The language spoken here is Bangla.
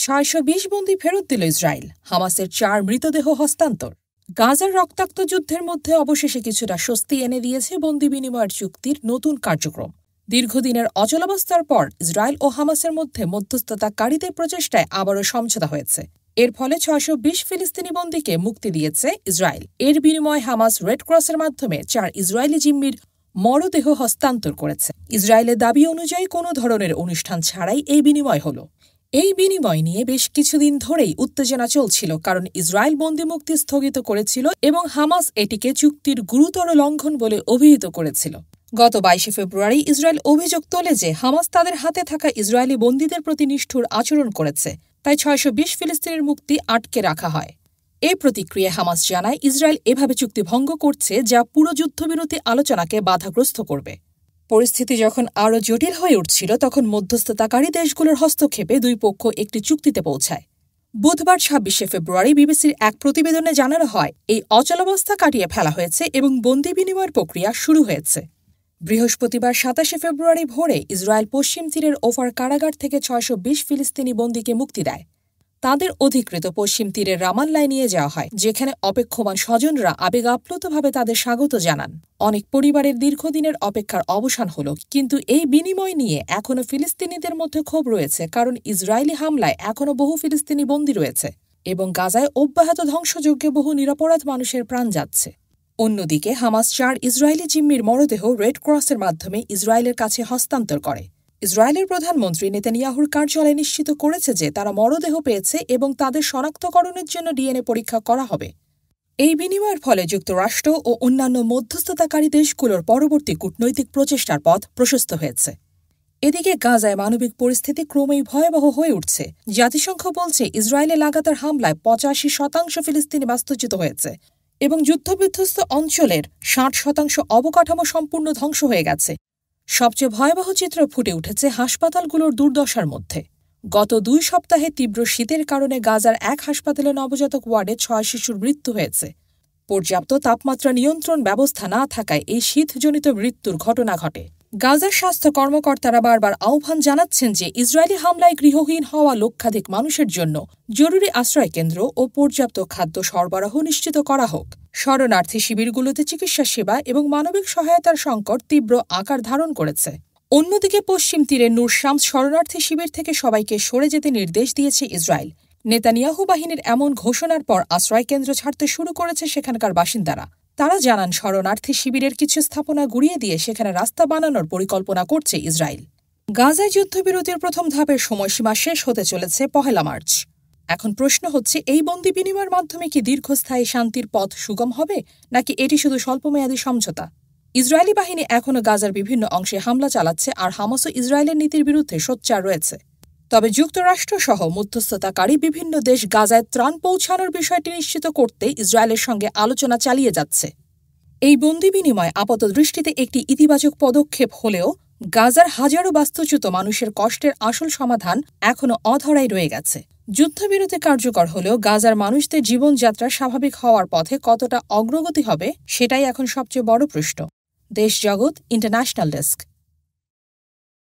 ৬২০ বন্দী ফেরত দিল ইসরায়েল, হামাসের ৪ মৃতদেহ হস্তান্তর। গাজার রক্তাক্ত যুদ্ধের মধ্যে অবশেষে কিছুটা স্বস্তি এনে দিয়েছে বন্দী বিনিময়ের চুক্তির নতুন কার্যক্রম। দীর্ঘদিনের অচলাবস্থার পর ইসরায়েল ও হামাসের মধ্যে মধ্যস্থতাকারীদের প্রচেষ্টায় আবারও সমঝোতা হয়েছে। এর ফলে ৬২০ ফিলিস্তিনি বন্দীকে মুক্তি দিয়েছে ইসরায়েল। এর বিনিময়ে হামাস রেড ক্রসের মাধ্যমে ৪ ইসরায়েলি জিম্মির মরদেহ হস্তান্তর করেছে। ইসরায়েলের দাবি অনুযায়ী কোনো ধরনের অনুষ্ঠান ছাড়াই এই বিনিময় হল। এই বিনিময় নিয়ে বেশ কিছুদিন ধরেই উত্তেজনা চলছিল, কারণ ইসরায়েল বন্দী মুক্তি স্থগিত করেছিল এবং হামাস এটিকে চুক্তির গুরুতর লঙ্ঘন বলে অভিহিত করেছিল। গত ২২ ফেব্রুয়ারি ইসরায়েল অভিযোগ তোলে যে হামাস তাদের হাতে থাকা ইসরায়েলি বন্দীদের প্রতি নিষ্ঠুর আচরণ করেছে, তাই ৬২০ ফিলিস্তিনের মুক্তি আটকে রাখা হয়। এই প্রতিক্রিয়ায় হামাস জানায় ইসরায়েল এভাবে চুক্তি ভঙ্গ করছে, যা পুরো যুদ্ধবিরতি আলোচনাকে বাধাগ্রস্ত করবে। পরিস্থিতি যখন আরও জটিল হয়ে উঠছিল, তখন মধ্যস্থতাকারী দেশগুলোর হস্তক্ষেপে দুই পক্ষ একটি চুক্তিতে পৌঁছায়। বুধবার ২৬ ফেব্রুয়ারি বিবিসির এক প্রতিবেদনে জানানো হয় এই অচলাবস্থা কাটিয়ে ফেলা হয়েছে এবং বন্দী বিনিময়ের প্রক্রিয়া শুরু হয়েছে। বৃহস্পতিবার ২৭ ফেব্রুয়ারি ভোরে ইসরায়েল পশ্চিম তীরের ওফার কারাগার থেকে ৬২০ ফিলিস্তিনি বন্দীকে মুক্তি দেয়। তাদের অধিকৃত পশ্চিম তীরের রামাল্লায় নিয়ে যাওয়া হয়, যেখানে অপেক্ষমান স্বজনরা আবেগ আপ্লুতভাবে তাদের স্বাগত জানান। অনেক পরিবারের দীর্ঘদিনের অপেক্ষার অবসান হল, কিন্তু এই বিনিময় নিয়ে এখনও ফিলিস্তিনিদের মধ্যে ক্ষোভ রয়েছে, কারণ ইসরায়েলি হামলায় এখনও বহু ফিলিস্তিনি বন্দী রয়েছে এবং গাজায় অব্যাহত ধ্বংসযজ্ঞে বহু নিরপরাধ মানুষের প্রাণ যাচ্ছে। অন্যদিকে হামাস ৪ ইসরায়েলি জিম্মির মরদেহ রেড ক্রসের মাধ্যমে ইসরায়েলের কাছে হস্তান্তর করে। ইসরায়েলের প্রধানমন্ত্রী নেতানিয়াহুর কার্যালয় নিশ্চিত করেছে যে তারা মরদেহ পেয়েছে এবং তাদের শনাক্তকরণের জন্য ডিএনএ পরীক্ষা করা হবে। এই বিনিময়ের ফলে যুক্তরাষ্ট্র ও অন্যান্য মধ্যস্থতাকারী দেশগুলোর পরবর্তী কূটনৈতিক প্রচেষ্টার পথ প্রশস্ত হয়েছে। এদিকে গাজায় মানবিক পরিস্থিতি ক্রমেই ভয়াবহ হয়ে উঠছে। জাতিসংঘ বলছে ইসরায়েলে লাগাতার হামলায় ৮৫% ফিলিস্তিনি বাস্তুচ্যুত হয়েছে এবং যুদ্ধবিধ্বস্ত অঞ্চলের ৬০% অবকাঠামো সম্পূর্ণ ধ্বংস হয়ে গেছে। সবচেয়ে ভয়াবহ চিত্র ফুটে উঠেছে হাসপাতালগুলোর দুর্দশার মধ্যে। গত ২ সপ্তাহে তীব্র শীতের কারণে গাজার এক হাসপাতালে নবজাতক ওয়ার্ডে ৬ শিশুর মৃত্যু হয়েছে। পর্যাপ্ত তাপমাত্রা নিয়ন্ত্রণ ব্যবস্থা না থাকায় এই শীতজনিত মৃত্যুর ঘটনা ঘটে। গাজার স্বাস্থ্য কর্মকর্তারা বারবার আহ্বান জানাচ্ছেন যে ইসরায়েলি হামলায় গৃহহীন হওয়া লক্ষাধিক মানুষের জন্য জরুরি আশ্রয়কেন্দ্র ও পর্যাপ্ত খাদ্য সরবরাহ নিশ্চিত করা হোক। শরণার্থী শিবিরগুলোতে চিকিৎসা সেবা এবং মানবিক সহায়তার সংকট তীব্র আকার ধারণ করেছে। অন্যদিকে পশ্চিম তীরের নূর শামস শরণার্থী শিবির থেকে সবাইকে সরে যেতে নির্দেশ দিয়েছে ইসরায়েল। নেতানিয়াহু বাহিনীর এমন ঘোষণার পর আশ্রয়কেন্দ্র ছাড়তে শুরু করেছে সেখানকার বাসিন্দারা। তারা জানান শরণার্থী শিবিরের কিছু স্থাপনা গুড়িয়ে দিয়ে সেখানে রাস্তা বানানোর পরিকল্পনা করছে ইসরায়েল। গাজায় যুদ্ধবিরতির প্রথম ধাপের সময়সীমা শেষ হতে চলেছে ১ মার্চ। এখন প্রশ্ন হচ্ছে, এই বন্দী বিনিময়ের মাধ্যমে কি দীর্ঘস্থায়ী শান্তির পথ সুগম হবে, নাকি এটি শুধু স্বল্পমেয়াদী সমঝোতা? ইসরায়েলি বাহিনী এখনও গাজার বিভিন্ন অংশে হামলা চালাচ্ছে, আর হামাসও ইসরায়েলের নীতির বিরুদ্ধে সোচ্চার রয়েছে। তবে যুক্তরাষ্ট্রসহ মধ্যস্থতাকারী বিভিন্ন দেশ গাজায় ত্রাণ পৌঁছানোর বিষয়টি নিশ্চিত করতে ইসরায়েলের সঙ্গে আলোচনা চালিয়ে যাচ্ছে। এই বন্দী বিনিময় আপাতদৃষ্টিতে একটি ইতিবাচক পদক্ষেপ হলেও গাজার হাজারো বাস্তুচ্যুত মানুষের কষ্টের আসল সমাধান এখনও অধরাই রয়ে গেছে। যুদ্ধবিরতি কার্যকর হলেও গাজার মানুষদের জীবনযাত্রা স্বাভাবিক হওয়ার পথে কতটা অগ্রগতি হবে, সেটাই এখন সবচেয়ে বড় প্রশ্ন। দেশ জগৎ ইন্টারন্যাশনাল ডেস্ক।